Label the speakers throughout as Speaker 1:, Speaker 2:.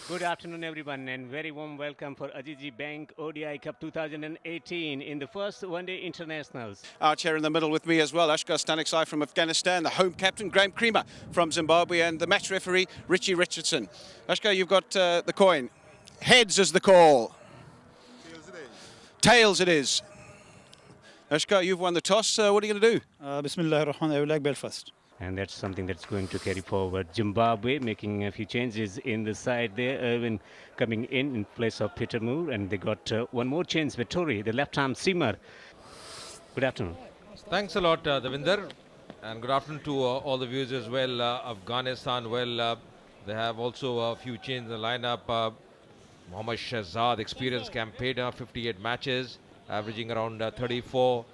Speaker 1: Good afternoon, everyone, and very warm welcome for Ajiji Bank ODI Cup 2018 in the first one-day internationals.
Speaker 2: Our chair in the middle with me as well, Ashgar Staniksai from Afghanistan, the home captain, Graham Creamer from Zimbabwe, and the match referee, Richie Richardson. Ashgar, you've got the coin. Heads is the call.
Speaker 3: Tails it is.
Speaker 2: Tails it is. Ashgar, you've won the toss. What are you going to do?
Speaker 4: Bismillah ar-Rahman, I would like Belfast.
Speaker 1: And that's something that's going to carry forward. Zimbabwe making a few changes in the side there. Irwin coming in place of Peter Moore. And they got one more change, Vettori, the left-arm seamer. Good afternoon.
Speaker 5: Thanks a lot, Devinder. And good afternoon to all the viewers as well. Afghanistan, they have also a few changes in the lineup. Mohammad Shahzad, experienced campaigner, 58 matches, averaging around 34.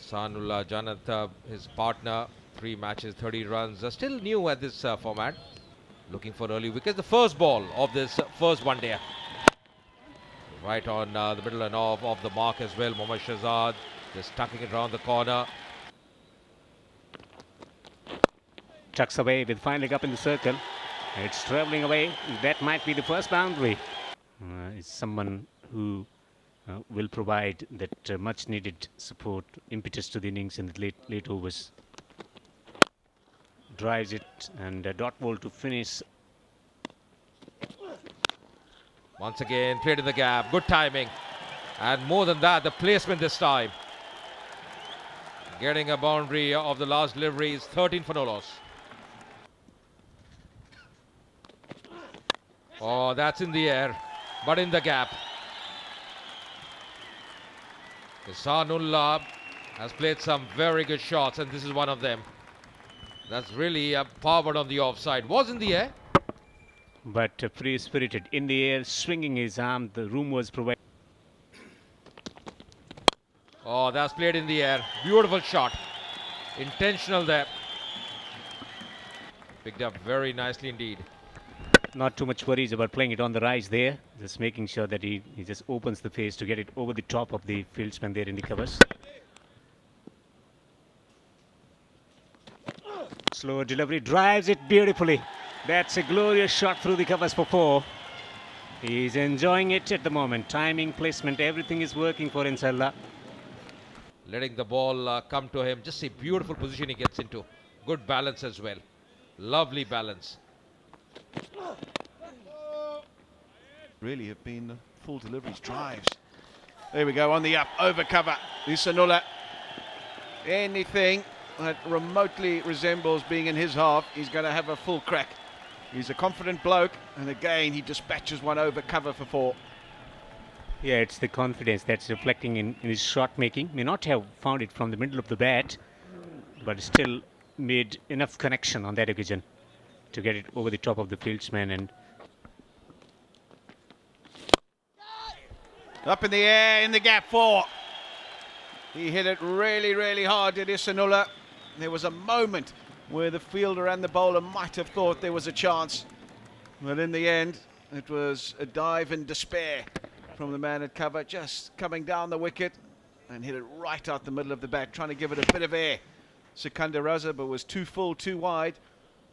Speaker 5: Sanullah Janat, his partner, 3 matches, 30 runs. Still new at this format. Looking for early wickets. The first ball of this first one-day. Right on the middle and off of the mark as well. Mohammad Shahzad just tucking it around the corner.
Speaker 1: Tucks away with fine leg up in the circle. It's travelling away. That might be the first boundary. It's someone who will provide that much needed support, impetus to the innings in the late overs. Drives it and dot ball to finish.
Speaker 5: Once again, played in the gap. Good timing. And more than that, the placement this time. Getting a boundary of the last delivery is 13 for no loss. Oh, that's in the air, but in the gap. Sanullah has played some very good shots, and this is one of them. That's really powered on the offside. Was in the air.
Speaker 1: But free-spirited in the air, swinging his arm. The room was provided.
Speaker 5: Oh, that's played in the air. Beautiful shot. Intentional there. Picked up very nicely indeed.
Speaker 1: Not too much worries about playing it on the rise there. Just making sure that he just opens the face to get it over the top of the fieldsman there in the covers. Slow delivery, drives it beautifully. That's a glorious shot through the covers for 4. He's enjoying it at the moment. Timing, placement, everything is working for Inshallah.
Speaker 5: Letting the ball come to him. Just a beautiful position he gets into. Good balance as well. Lovely balance.
Speaker 2: Really have been full deliveries, drives. There we go, on the up, over cover. Sanullah. Anything that remotely resembles being in his half, he's going to have a full crack. He's a confident bloke, and again he dispatches one over cover for 4.
Speaker 1: Yeah, it's the confidence that's reflecting in his shot making. May not have found it from the middle of the bat, but still made enough connection on that occasion to get it over the top of the fieldsman. And
Speaker 2: up in the air, in the gap 4. He hit it really, really hard, did Sanullah. There was a moment where the fielder and the bowler might have thought there was a chance. But in the end, it was a dive in despair from the man at cover, just coming down the wicket and hit it right out the middle of the bat, trying to give it a bit of air. Sikandar Raza, but was too full, too wide.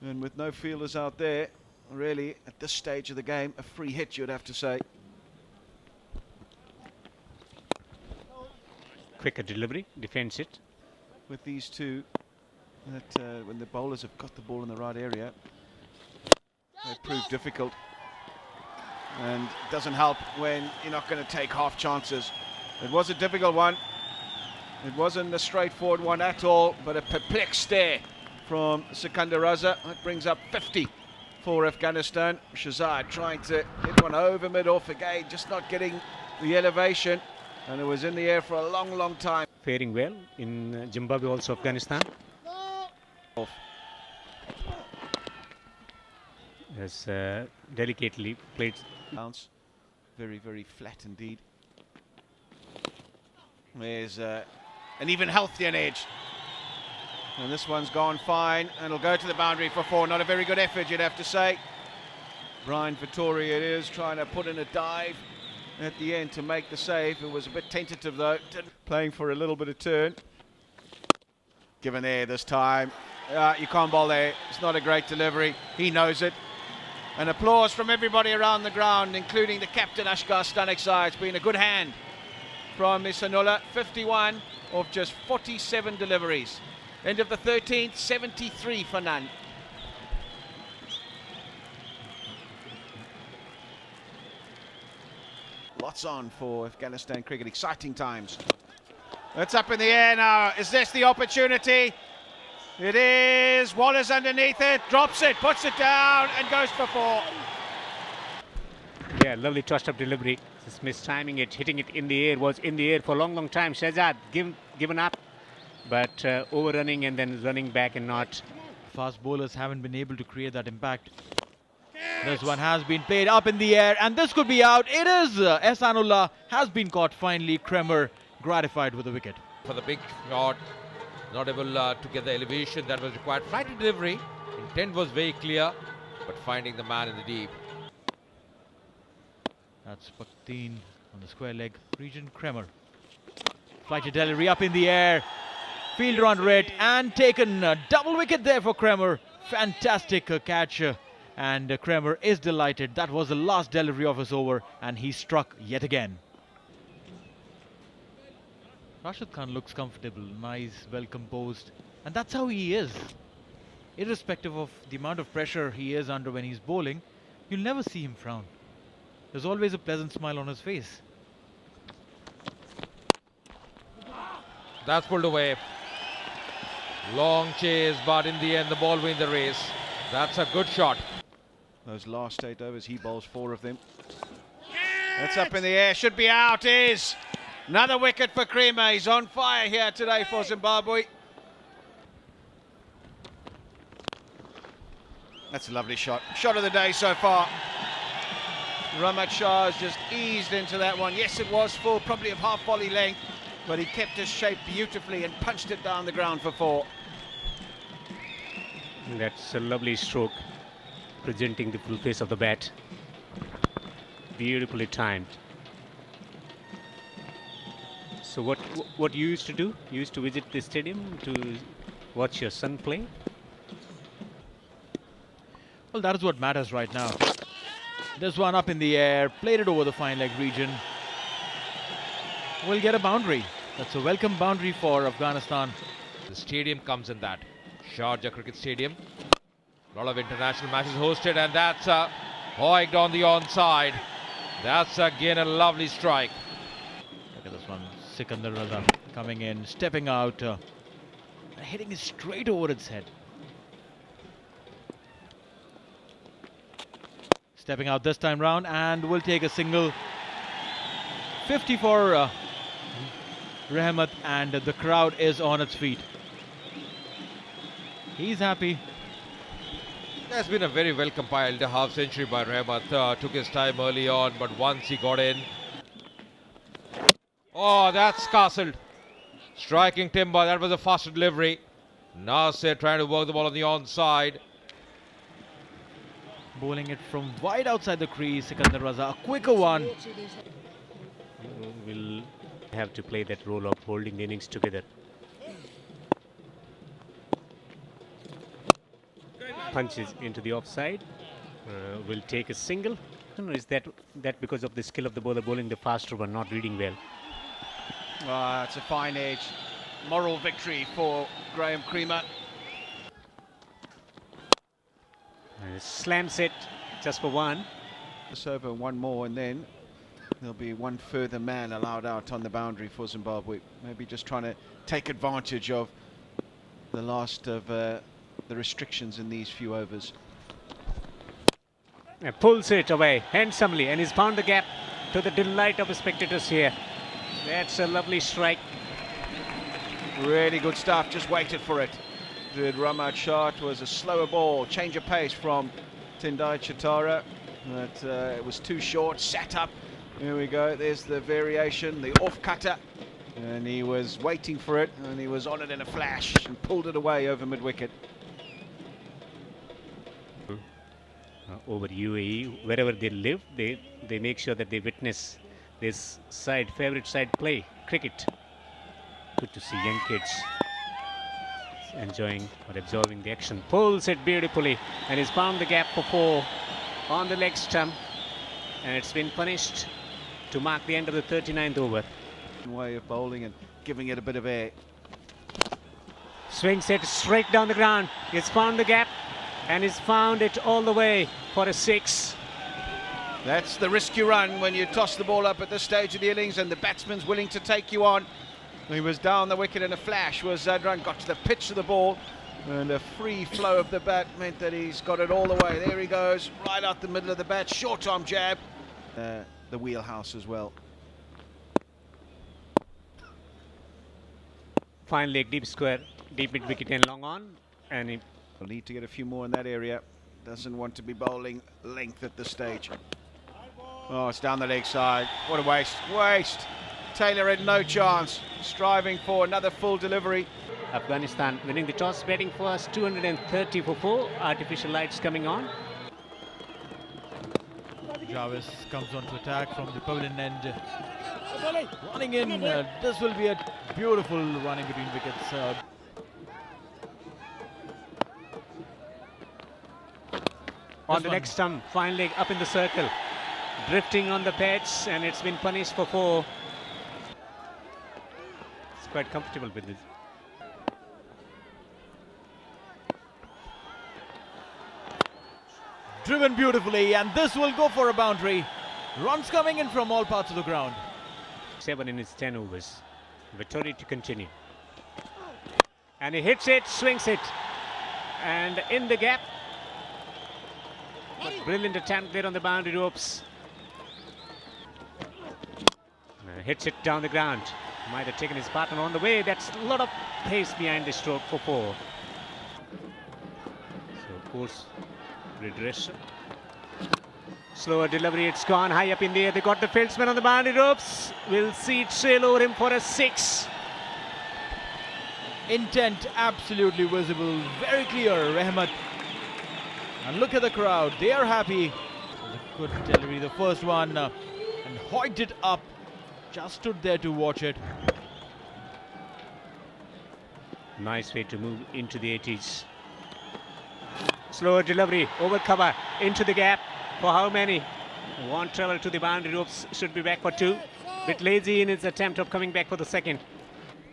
Speaker 2: And with no fielders out there, really, at this stage of the game, a free hit, you'd have to say.
Speaker 1: quicker delivery, defends it.
Speaker 2: With these two, that when the bowlers have got the ball in the right area, they prove difficult. And it doesn't help when you're not going to take half chances. It was a difficult one. It wasn't a straightforward one at all, but a perplexed stare from Sikandar Raza. That brings up 50 for Afghanistan. Shahzad trying to hit one over mid-off again, just not getting the elevation. And it was in the air for a long, long time.
Speaker 1: Faring well in Zimbabwe, also Afghanistan. Has delicately played.
Speaker 2: Bounce. Very, very flat indeed. There's an even healthier edge. And this one's gone fine, and it'll go to the boundary for 4. Not a very good effort, you'd have to say. Brian Vettori it is, trying to put in a dive at the end to make the save. It was a bit tentative though, playing for a little bit of turn. Given there this time. You can't bowl there, it's not a great delivery. He knows it. And applause from everybody around the ground, including the captain Ashkar Stanekzai. It's been a good hand from Misanula. 51 of just 47 deliveries. End of the 13th, 73 for none. Lots on for Afghanistan cricket, exciting times. It's up in the air now. Is this the opportunity? It is. Wallace underneath it, drops it, puts it down and goes for 4.
Speaker 1: Yeah, lovely tossed up delivery. Just mistiming it, hitting it in the air, was in the air for a long time. Shahzad given up, but overrunning and then running back and not.
Speaker 3: Fast bowlers haven't been able to create that impact. This one has been played up in the air and this could be out. It is. Ehsanullah has been caught finally. Kremer gratified with the wicket.
Speaker 5: For the big shot, not able to get the elevation that was required. Flighty delivery, intent was very clear, but finding the man in the deep.
Speaker 3: That's Pakteen on the square leg. Region Kremer. Flighty delivery up in the air. Fielder under it and taken. Double wicket there for Kremer. Fantastic catch. And Kremer is delighted. That was the last delivery of his over and he struck yet again. Rashid Khan looks comfortable, nice, well composed, and that's how he is. Irrespective of the amount of pressure he is under when he's bowling, you'll never see him frown. There's always a pleasant smile on his face.
Speaker 5: That's pulled away. Long chase, but in the end the ball wins the race. That's a good shot.
Speaker 2: Those last 8 overs, he bowls 4 of them. That's up in the air, should be out, is. Another wicket for Kremer. He's on fire here today for Zimbabwe. That's a lovely shot. Shot of the day so far. Rahmat Shah has just eased into that one. Yes, it was full, probably of half volley length, but he kept his shape beautifully and punched it down the ground for 4.
Speaker 1: That's a lovely stroke, presenting the full face of the bat. Beautifully timed. So what you used to do? You used to visit the stadium to watch your son play?
Speaker 3: Well, that is what matters right now. This one up in the air, played it over the fine leg region. We'll get a boundary. That's a welcome boundary for Afghanistan.
Speaker 5: The stadium comes in that. Sharjah Cricket Stadium. A lot of international matches hosted, and that's hoiked on the onside. That's again a lovely strike.
Speaker 3: Look at this one. Sikandar Raza coming in, stepping out, hitting it straight over its head. Stepping out this time round and will take a single. 50 for Rahmat, and the crowd is on its feet. He's happy.
Speaker 5: There's been a very well compiled half century by Rahmat. Took his time early on, but once he got in. Oh, that's castled. Striking timber. That was a faster delivery. Nasir trying to work the ball on the onside.
Speaker 3: Bowling it from wide outside the crease. Sikandar Raza, a quicker one.
Speaker 1: We'll have to play that role of holding the innings together. Punches into the offside. Will take a single. I don't know, is that because of the skill of the bowler bowling the faster one, not reading well?
Speaker 2: It's a fine edge. Moral victory for Graham Kremer.
Speaker 1: Slams it just for 1.
Speaker 2: This over, 1 more, and then there'll be 1 further man allowed out on the boundary for Zimbabwe. Maybe just trying to take advantage of the last of the restrictions in these few overs.
Speaker 1: Pulls it away handsomely and he's found the gap, to the delight of the spectators here. That's a lovely strike.
Speaker 2: Really good stuff, just waited for it. Did Rahmat Shah. It was a slower ball, change of pace from Tendai Chitara, but it was too short, sat up. Here we go, there's the variation, the off cutter, and he was waiting for it, and he was on it in a flash and pulled it away over mid-wicket.
Speaker 1: Over UAE, wherever they live, they make sure that they witness this favorite side play, cricket. Good to see young kids enjoying or absorbing the action. Pulls it beautifully and he's found the gap for 4. on the leg stump, and it's been punished to mark the end of the 39th over.
Speaker 2: Way of bowling and giving it a bit of air.
Speaker 1: Swings it straight down the ground. He's found the gap and he's found it all the way for a 6.
Speaker 2: That's the risk you run when you toss the ball up at this stage of the innings and the batsman's willing to take you on. He was down the wicket in a flash was Zadran, got to the pitch of the ball, and a free flow of the bat meant that he's got it all the way. There he goes, right out the middle of the bat, short arm jab. The wheelhouse as well.
Speaker 1: Fine leg, deep square, deep mid wicket and long on, and he
Speaker 2: He'll need to get a few more in that area. Doesn't want to be bowling length at this stage. Oh, it's down the leg side. What a waste. Waste. Taylor had no chance. Striving for another full delivery.
Speaker 1: Afghanistan winning the toss, batting first, 230 for 4. Artificial lights coming on.
Speaker 3: Jarvis comes on to attack from the pavilion end. Running in. This will be a beautiful running between wickets.
Speaker 1: On the leg stump, fine leg up in the circle. Drifting on the patch, and it's been punished for 4. It's quite comfortable with this.
Speaker 3: Driven beautifully, and this will go for a boundary. Runs coming in from all parts of the ground.
Speaker 1: 7 in his 10 overs. Vittori to continue. And he hits it, swings it. And in the gap. But brilliant attempt there on the boundary ropes. Hits it down the ground. Might have taken his partner on the way. That's a lot of pace behind the stroke for 4. So, of course, redress. Slower delivery, it's gone high up in the air. They got the fieldsman on the boundary ropes. We'll see it sail over him for a 6.
Speaker 3: Intent absolutely visible, very clear, Rahmat. And look at the crowd, they are happy. It was a good delivery, the first one, and hoiked it up. Just stood there to watch it.
Speaker 1: Nice way to move into the 80s. Slower delivery, over cover, into the gap. For how many? One travel to the boundary ropes, should be back for 2. Bit lazy in his attempt of coming back for the second.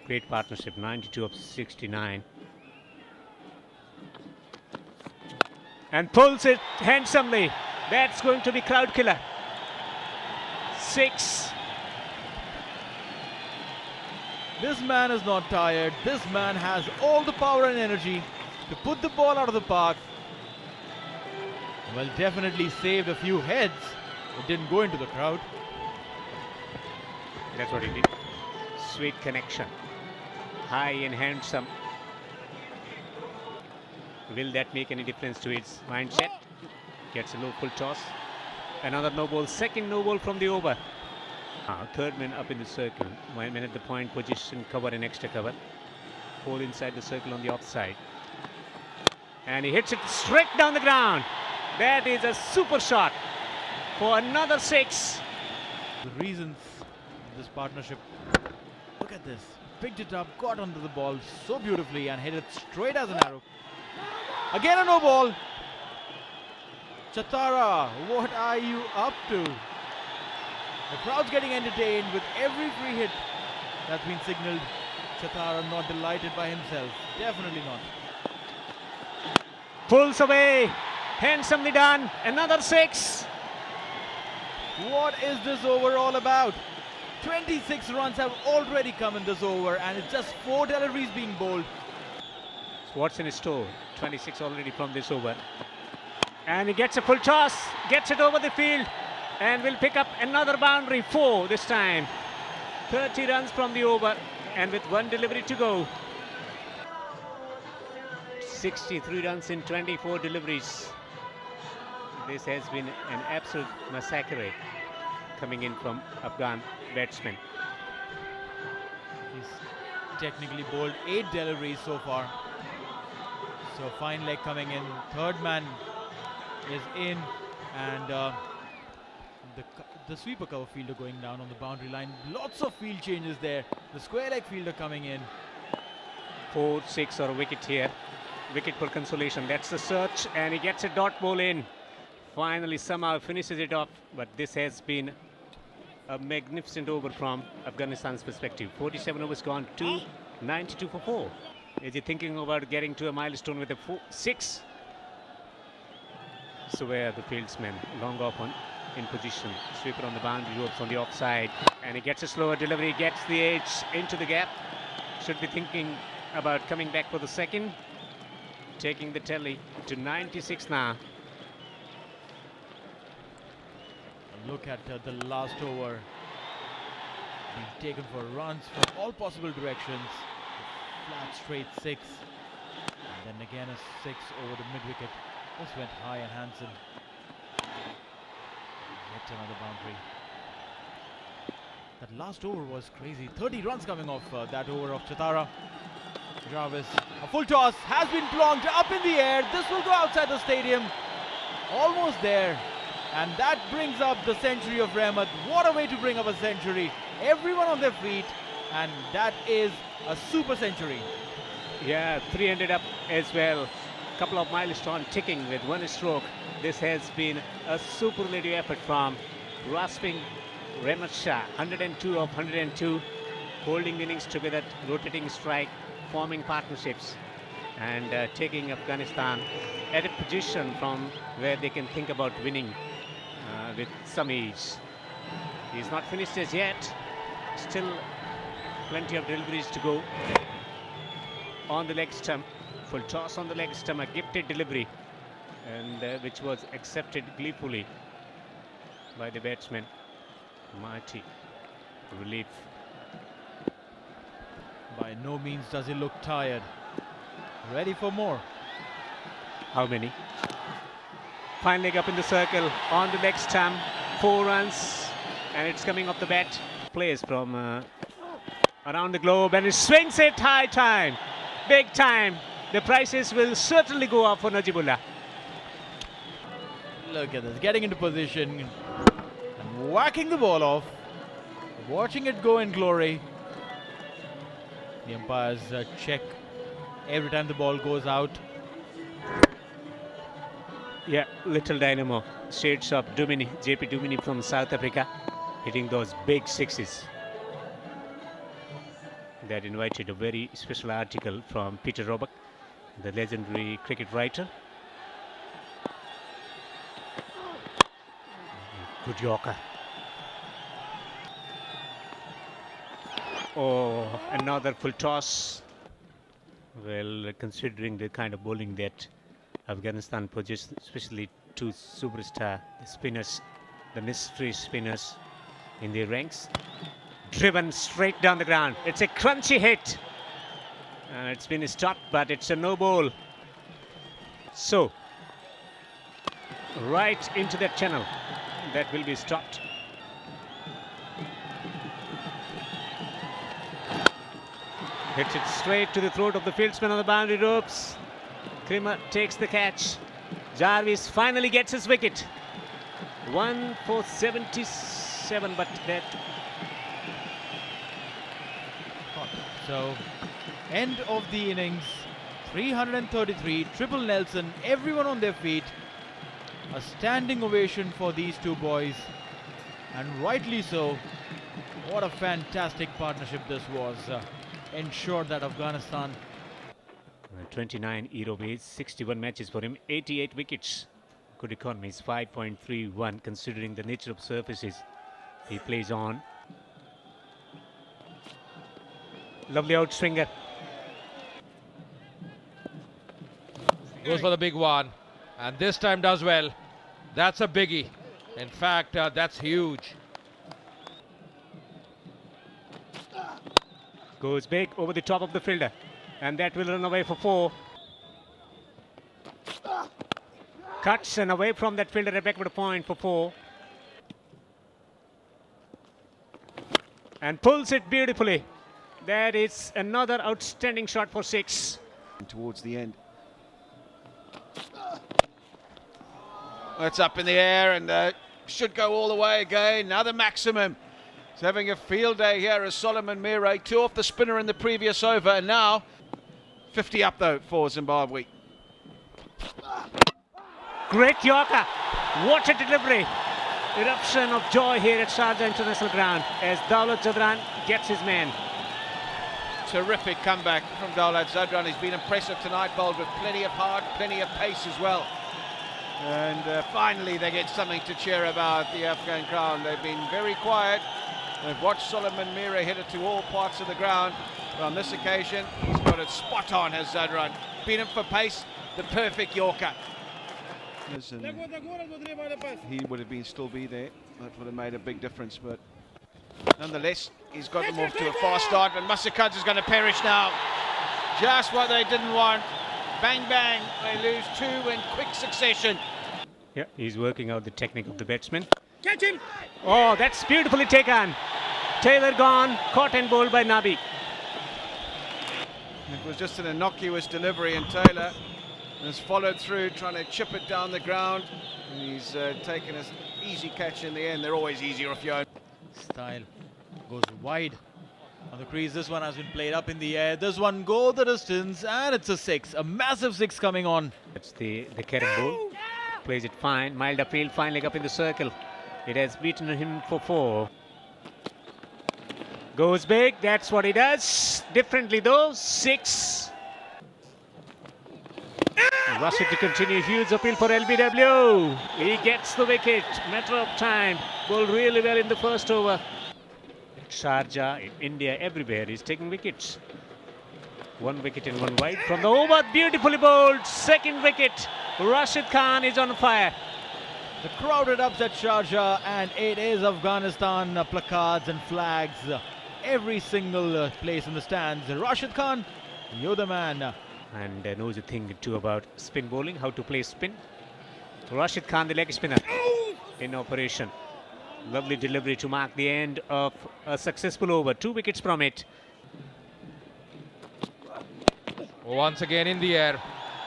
Speaker 1: Great partnership, 92 of 69. And pulls it handsomely. That's going to be crowd killer. 6.
Speaker 3: This man is not tired. This man has all the power and energy to put the ball out of the park. Well, definitely saved a few heads. It didn't go into the crowd.
Speaker 1: That's what he did. Sweet connection. High and handsome. Will that make any difference to his mindset? Gets a low full toss. Another no ball. Second no ball from the over. Third man up in the circle. 1 minute the point position, cover and extra cover. 4 inside the circle on the offside. And he hits it straight down the ground. That is a super shot for another 6.
Speaker 3: The reasons this partnership. Look at this. Picked it up, got under the ball so beautifully and hit it straight as an arrow. Again a no ball. Chatara, what are you up to? The crowd's getting entertained with every free hit that's been signaled. Chatara not delighted by himself. Definitely not.
Speaker 1: Pulls away. Handsomely done. Another 6.
Speaker 3: What is this over all about? 26 runs have already come in this over and it's just 4 deliveries being bowled.
Speaker 1: What's in his store? 26 already from this over. And he gets a full toss. Gets it over the field. And will pick up another boundary. 4 this time. 30 runs from the over. And with 1 delivery to go. 63 runs in 24 deliveries. This has been an absolute massacre coming in from Afghan batsmen.
Speaker 3: He's technically bowled 8 deliveries so far. So fine leg coming in. Third man is in, and the sweeper cover fielder going down on the boundary line. Lots of field changes there. The square leg fielder coming in.
Speaker 1: 4, 6 or a wicket here. Wicket for consolation. That's the search, and he gets a dot ball in. finally somehow finishes it off, but this has been a magnificent over from Afghanistan's perspective. 47 overs gone, 92 for 4. Is he thinking about getting to a milestone with a 6? So where the fieldsman long off on in position, sweeper on the boundary ropes on the offside, and he gets a slower delivery, gets the edge into the gap. Should be thinking about coming back for the second, taking the tally to 96 now.
Speaker 3: Look at the last over, being taken for runs from all possible directions. Flat straight 6, and then again a 6 over the mid wicket. This went high and Hansen. Yet another boundary. That last over was crazy. 30 runs coming off that over of Chatara. Jarvis, a full toss has been plonked up in the air. This will go outside the stadium. Almost there. And that brings up the century of Rahmat. What a way to bring up a century. Everyone on their feet. And that is a super century.
Speaker 1: Yeah, 300 up as well. Couple of milestones ticking with one stroke. This has been a superlative effort from grasping Rahmat Shah. 102 of 102. Holding the innings together, rotating strike, forming partnerships, and taking Afghanistan at a position from where they can think about winning with some ease. He's not finished as yet. Still plenty of deliveries to go. On the leg stump, full toss on the leg stump, a gifted delivery, and which was accepted gleefully by the batsman. Mighty relief.
Speaker 3: By no means does he look tired. Ready for more.
Speaker 1: How many? Fine leg up in the circle, on the leg stump, 4 runs, and it's coming off the bat. Players from around the globe, and he swings it high time, big time. The prices will certainly go up for Najibullah.
Speaker 3: Look at this, getting into position and whacking the ball off, watching it go in glory. The umpires check every time the ball goes out.
Speaker 1: Yeah, little dynamo, shades of Dumini, JP Dumini from South Africa, hitting those big 6s. That invited a very special article from Peter Roebuck, the legendary cricket writer. Good Yorker. Oh, another full toss. Well, considering the kind of bowling that Afghanistan produced, especially 2 superstar spinners, the mystery spinners in their ranks, driven straight down the ground. It's a crunchy hit. It's been stopped, but it's a no ball. So, right into that channel. That will be stopped. Hits it straight to the throat of the fieldsman on the boundary ropes. Krimmer takes the catch. Jarvis finally gets his wicket. 1 for 77, but that.
Speaker 3: So, end of the innings, 333, triple Nelson, everyone on their feet. A standing ovation for these two boys, and rightly so. What a fantastic partnership this was. Ensured that Afghanistan.
Speaker 1: 29 Europeans, 61 matches for him, 88 wickets. Good economy is 5.31 considering the nature of surfaces he plays on. Lovely out swinger.
Speaker 5: Goes for the big one, and this time does well. That's a biggie. In fact, that's huge.
Speaker 1: Goes big over the top of the fielder, and that will run away for 4. Cuts and away from that fielder, a backward point for 4. And pulls it beautifully. That is another outstanding shot for 6.
Speaker 2: Towards the end. That's up in the air and should go all the way again. Another maximum. He's having a field day here as Solomon Mire. 2 off the spinner in the previous over, and now 50 up though for Zimbabwe.
Speaker 1: Great Yorker. What a delivery. Eruption of joy here at Sharjah International Ground as Dawlat Zadran gets his man.
Speaker 2: Terrific comeback from Dawlat Zadran. He's been impressive tonight, bowled with plenty of heart, plenty of pace as well. And finally they get something to cheer about, the Afghan crowd. They've been very quiet. They've watched Solomon Mira hit it to all parts of the ground. But on this occasion, he's got it spot on, has Zadran. Beat him for pace, the perfect Yorker. Listen, he would have still be there. That would have made a big difference, but nonetheless, he's got them off to a fast start, but Musakad's is going to perish now. Just what they didn't want. Bang, bang, they lose two in quick succession.
Speaker 1: Yeah, he's working out the technique of the batsman. Catch him! Oh, that's beautifully taken. Taylor gone, caught and bowled by Nabi.
Speaker 2: It was just an innocuous delivery, and Taylor has followed through, trying to chip it down the ground. And he's taken an easy catch in the end. They're always easier off your own.
Speaker 3: Style goes wide on the crease. This one has been played up in the air. This one go the distance, and it's a six. A massive six coming on.
Speaker 1: That's the Kerem ball. Plays it fine. Mild upfield, fine leg up in the circle. It has beaten him for 4. Goes big. That's what he does. Differently though. 6. Rashid to continue. Huge appeal for LBW. He gets the wicket. Matter of time. Bowled really well in the first over. Sharjah, in India, everywhere he's taking wickets. 1 wicket and 1 wide from the over. Beautifully bowled. 2nd wicket. Rashid Khan is on fire.
Speaker 3: The crowded ups at Sharjah, and it is Afghanistan placards and flags. Every single place in the stands. Rashid Khan, you're the man.
Speaker 1: And knows a thing too about spin bowling, how to play spin. Rashid Khan, the leg spinner, in operation. Lovely delivery to mark the end of a successful over. 2 wickets from it.
Speaker 5: Once again in the air.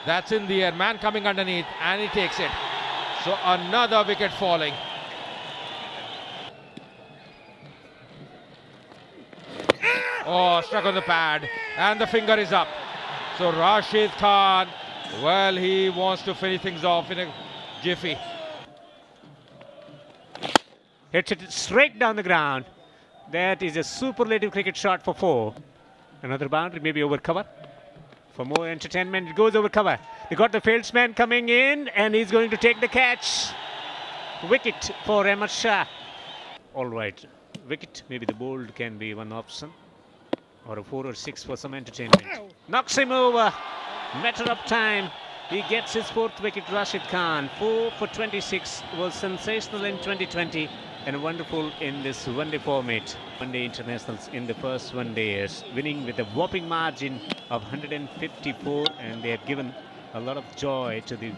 Speaker 5: That's in the air. Man coming underneath, and he takes it. So another wicket falling. Oh, struck on the pad, and the finger is up. So Rashid Khan, well, he wants to finish things off in a jiffy.
Speaker 1: Hits it straight down the ground. That is a superlative cricket shot for 4. Another boundary, maybe over cover. For more entertainment, it goes over cover. They got the fieldsman coming in, and he's going to take the catch. Wicket for Ahmad Shah. All right, wicket. Maybe the bowled can be one option, or a 4 or 6 for some entertainment. Knocks him over. Matter of time. He gets his 4th wicket. Rashid Khan, 4 for 26, was sensational in 2020 and wonderful in this one-day format. One-day internationals in the first 1 day is winning with a whopping margin of 154, and they have given a lot of joy to the